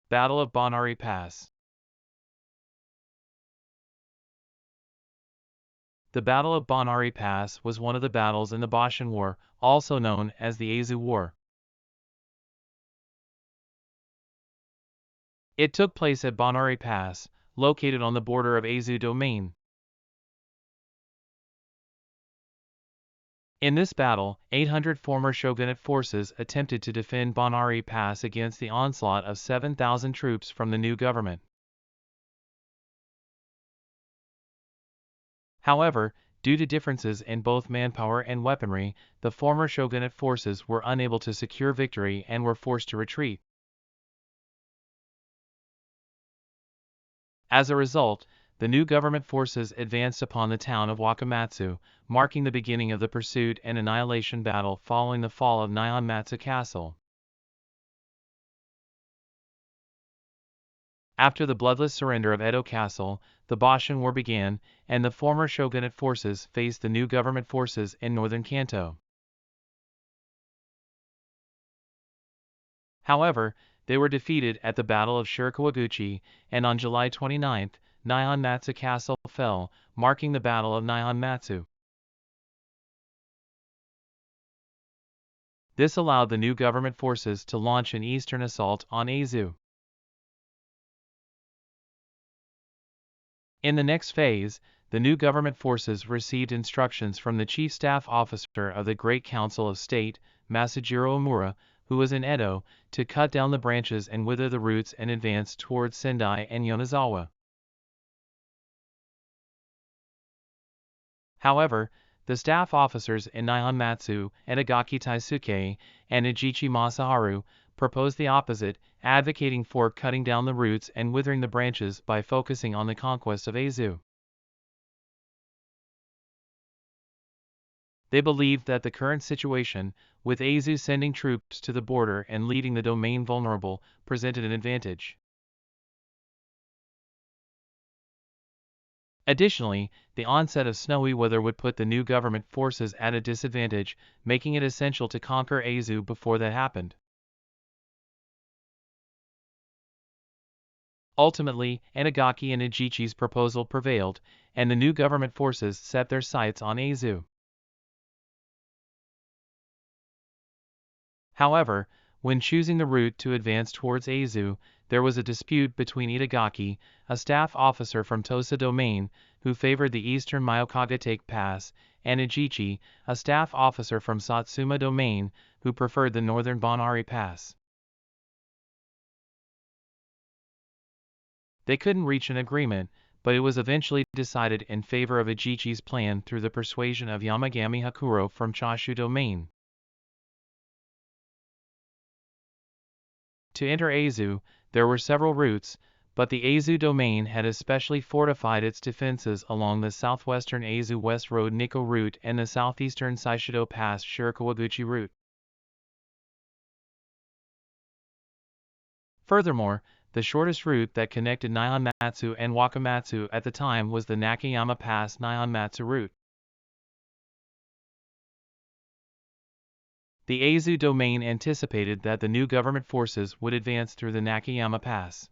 Battle of Bonari Pass. The Battle of Bonari Pass was one of the battles in the Boshin War, also known as the Azu War. It took place at Bonari Pass, located on the border of Azu Domain. In this battle, 800 former shogunate forces attempted to defend Bonari Pass against the onslaught of 7,000 troops from the new government. However, due to differences in both manpower and weaponry, the former shogunate forces were unable to secure victory and were forced to retreat. As a result, the new government forces advanced upon the town of Wakamatsu, marking the beginning of the pursuit and annihilation battle following the fall of Nihonmatsu Castle. After the bloodless surrender of Edo Castle, the Boshin War began, and the former shogunate forces faced the new government forces in northern Kanto. However, they were defeated at the Battle of Shirakawaguchi, and on July 29, Nihonmatsu Castle fell, marking the Battle of Nihonmatsu. This allowed the new government forces to launch an eastern assault on Azu. In the next phase, the new government forces received instructions from the chief staff officer of the Great Council of State, Masujiro Omura, who was in Edo, to cut down the branches and wither the roots and advance towards Sendai and Yonezawa. However, the staff officers in Nihonmatsu, Edagaki Taisuke, and Ejichi Masaharu, proposed the opposite, advocating for cutting down the roots and withering the branches by focusing on the conquest of Azu. They believed that the current situation, with Azu sending troops to the border and leaving the domain vulnerable, presented an advantage. Additionally, the onset of snowy weather would put the new government forces at a disadvantage, making it essential to conquer Azu before that happened. Ultimately, Edagaki and Ejichi's proposal prevailed, and the new government forces set their sights on Azu. However, when choosing the route to advance towards Azu, there was a dispute between Itagaki, a staff officer from Tosa Domain, who favored the eastern Myokage Pass, and Ejichi, a staff officer from Satsuma Domain, who preferred the northern Bonari Pass. They couldn't reach an agreement, but it was eventually decided in favor of Ejichi's plan through the persuasion of Yamagami Hakuro from Chashu Domain. To enter Azu, there were several routes, but the Azu domain had especially fortified its defenses along the southwestern Azu West Road Nikko route and the southeastern Saishido Pass Shirakawaguchi route. Furthermore, the shortest route that connected Nihonmatsu and Wakamatsu at the time was the Nakayama Pass Nihonmatsu route. The Azu domain anticipated that the new government forces would advance through the Nakayama Pass.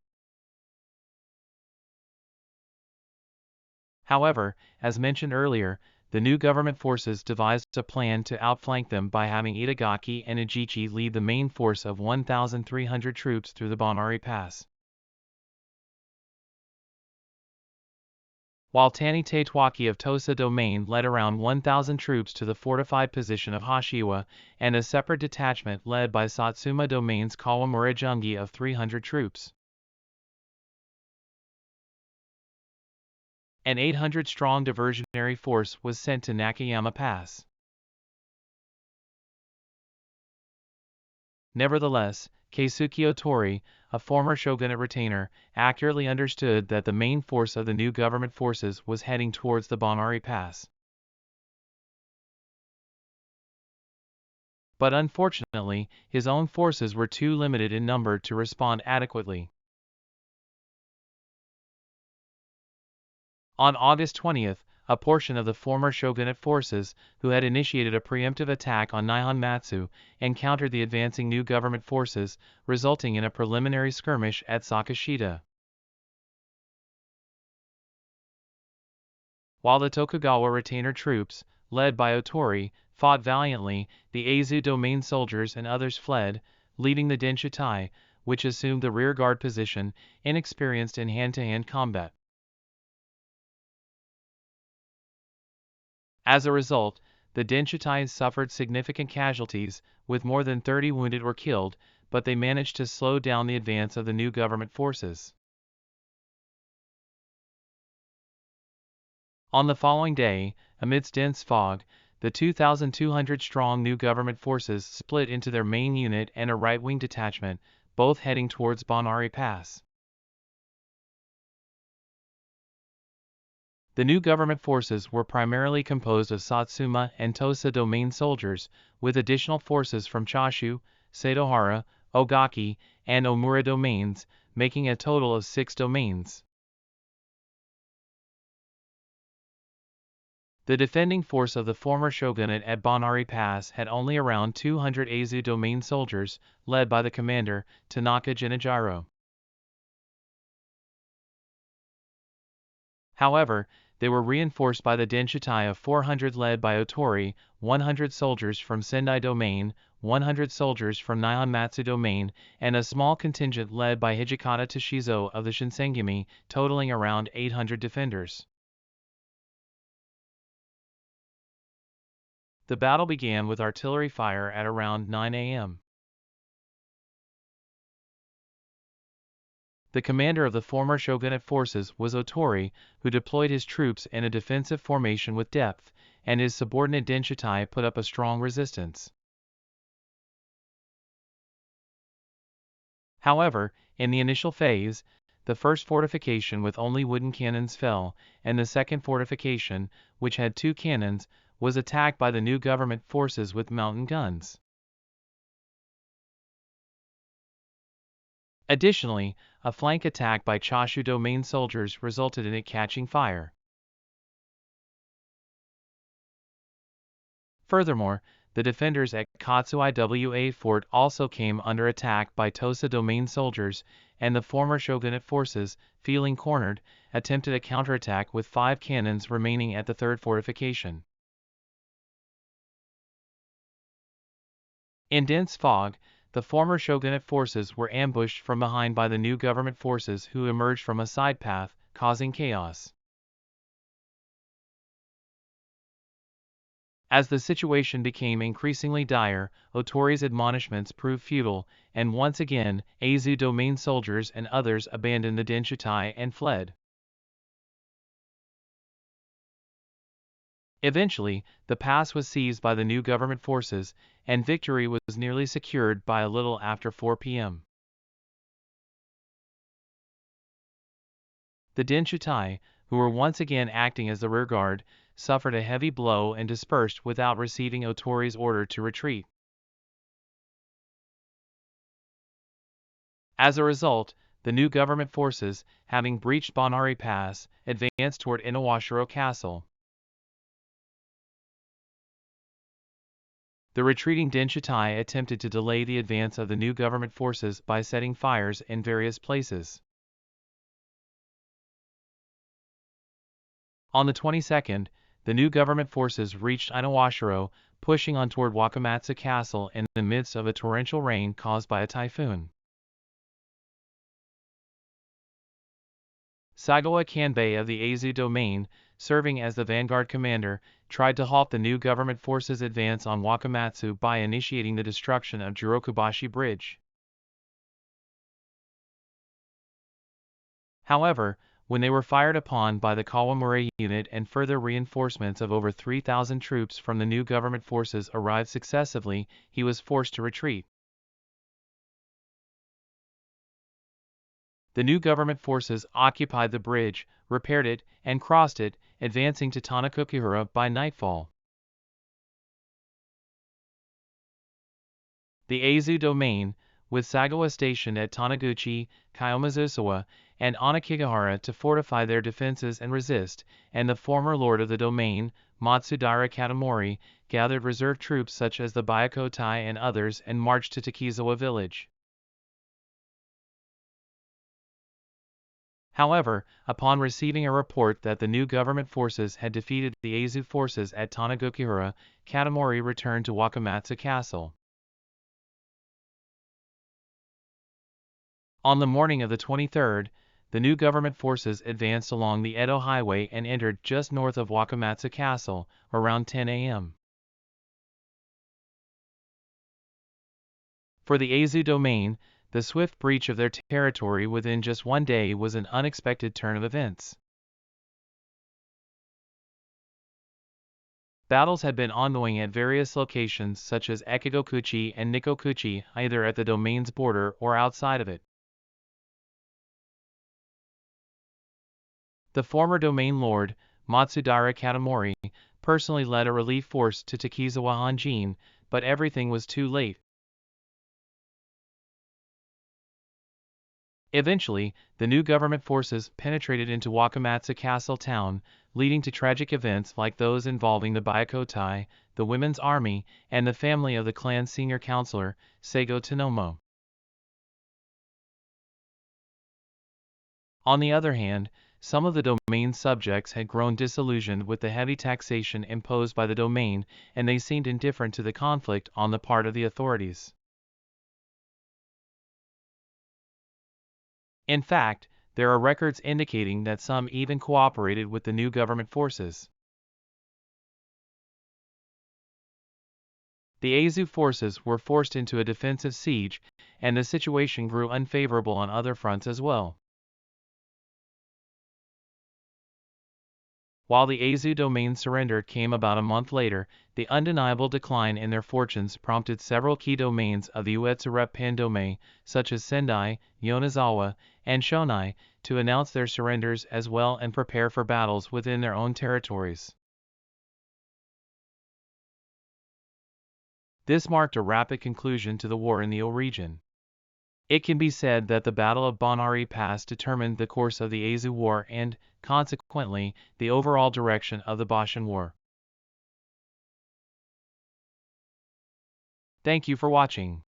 However, as mentioned earlier, the new government forces devised a plan to outflank them by having Itagaki and Ejichi lead the main force of 1,300 troops through the Bonari Pass. While Tani Tatewaki of Tosa Domain led around 1,000 troops to the fortified position of Hashiwa, and a separate detachment led by Satsuma Domain's Kawamura Jungi of 300 troops. An 800-strong diversionary force was sent to Nakayama Pass. Nevertheless, Keisuke Otori, a former shogunate retainer, accurately understood that the main force of the new government forces was heading towards the Bonari Pass. But unfortunately, his own forces were too limited in number to respond adequately. On August 20th, a portion of the former shogunate forces, who had initiated a preemptive attack on Nihonmatsu, encountered the advancing new government forces, resulting in a preliminary skirmish at Sakashita. While the Tokugawa retainer troops, led by Otori, fought valiantly, the Aizu domain soldiers and others fled, leaving the Denshutai, which assumed the rearguard position, inexperienced in hand-to-hand combat. As a result, the Denshutai suffered significant casualties, with more than 30 wounded or killed, but they managed to slow down the advance of the new government forces. On the following day, amidst dense fog, the 2,200-strong new government forces split into their main unit and a right-wing detachment, both heading towards Bonari Pass. The new government forces were primarily composed of Satsuma and Tosa domain soldiers, with additional forces from Chashu, Satohara, Ogaki, and Omura domains, making a total of 6 domains. The defending force of the former shogunate at Bonari Pass had only around 200 Aizu domain soldiers, led by the commander, Tanaka Genijiro. However, they were reinforced by the Denshutai of 400 led by Otori, 100 soldiers from Sendai Domain, 100 soldiers from Nihonmatsu Domain, and a small contingent led by Hijikata Toshizo of the Shinsengumi, totaling around 800 defenders. The battle began with artillery fire at around 9 a.m. The commander of the former shogunate forces was Otori, who deployed his troops in a defensive formation with depth, and his subordinate Denshutai put up a strong resistance. However, in the initial phase, the first fortification with only wooden cannons fell, and the second fortification, which had 2 cannons, was attacked by the new government forces with mountain guns. Additionally, a flank attack by Chashu domain soldiers resulted in it catching fire. Furthermore, the defenders at Katsu Iwa Fort also came under attack by Tosa domain soldiers, and the former shogunate forces, feeling cornered, attempted a counterattack with 5 cannons remaining at the third fortification. In dense fog, the former shogunate forces were ambushed from behind by the new government forces who emerged from a side path, causing chaos. As the situation became increasingly dire, Otori's admonishments proved futile, and once again, Aizu domain soldiers and others abandoned the Denshutai and fled. Eventually, the pass was seized by the new government forces, and victory was nearly secured by a little after 4 p.m. The Denshutai, who were once again acting as the rearguard, suffered a heavy blow and dispersed without receiving Otori's order to retreat. As a result, the new government forces, having breached Bonari Pass, advanced toward Inawashiro Castle. The retreating Denshutai attempted to delay the advance of the new government forces by setting fires in various places. On the 22nd, the new government forces reached Inawashiro, pushing on toward Wakamatsu Castle in the midst of a torrential rain caused by a typhoon. Sagawa Kanbei of the Aizu domain, serving as the vanguard commander, tried to halt the new government forces' advance on Wakamatsu by initiating the destruction of Jirokubashi Bridge. However, when they were fired upon by the Kawamura unit and further reinforcements of over 3,000 troops from the new government forces arrived successively, he was forced to retreat. The new government forces occupied the bridge, repaired it, and crossed it, advancing to Tanakukihara by nightfall. The Aizu domain, with Sagawa stationed at Taniguchi, Kayomizusawa, and Anakigahara to fortify their defenses and resist, and the former lord of the domain, Matsudaira Katamori, gathered reserve troops such as the Byakutai and others and marched to Takizawa village. However, upon receiving a report that the new government forces had defeated the Aizu forces at Tanegukihara, Katamori returned to Wakamatsu Castle. On the morning of the 23rd, the new government forces advanced along the Edo Highway and entered just north of Wakamatsu Castle, around 10 a.m. For the Aizu domain, the swift breach of their territory within just one day was an unexpected turn of events. Battles had been ongoing at various locations such as Ekigokuchi and Nikokuchi, either at the domain's border or outside of it. The former domain lord, Matsudaira Katamori, personally led a relief force to Takizawa Hanjin, but everything was too late. Eventually, the new government forces penetrated into Wakamatsu Castle town, leading to tragic events like those involving the Byakutai, the Women's Army, and the family of the clan's senior counselor, Seigo Tanomo. On the other hand, some of the domain's subjects had grown disillusioned with the heavy taxation imposed by the domain, and they seemed indifferent to the conflict on the part of the authorities. In fact, there are records indicating that some even cooperated with the new government forces. The Aizu forces were forced into a defensive siege, and the situation grew unfavorable on other fronts as well. While the Aizu domain surrender came about a month later, the undeniable decline in their fortunes prompted several key domains of the Uetsu Reppan Domain, such as Sendai, Yonezawa, and Shonai, to announce their surrenders as well and prepare for battles within their own territories. This marked a rapid conclusion to the war in the O region. It can be said that the Battle of Bonari Pass determined the course of the Aizu War and, consequently, the overall direction of the Boshin War. Thank you for watching.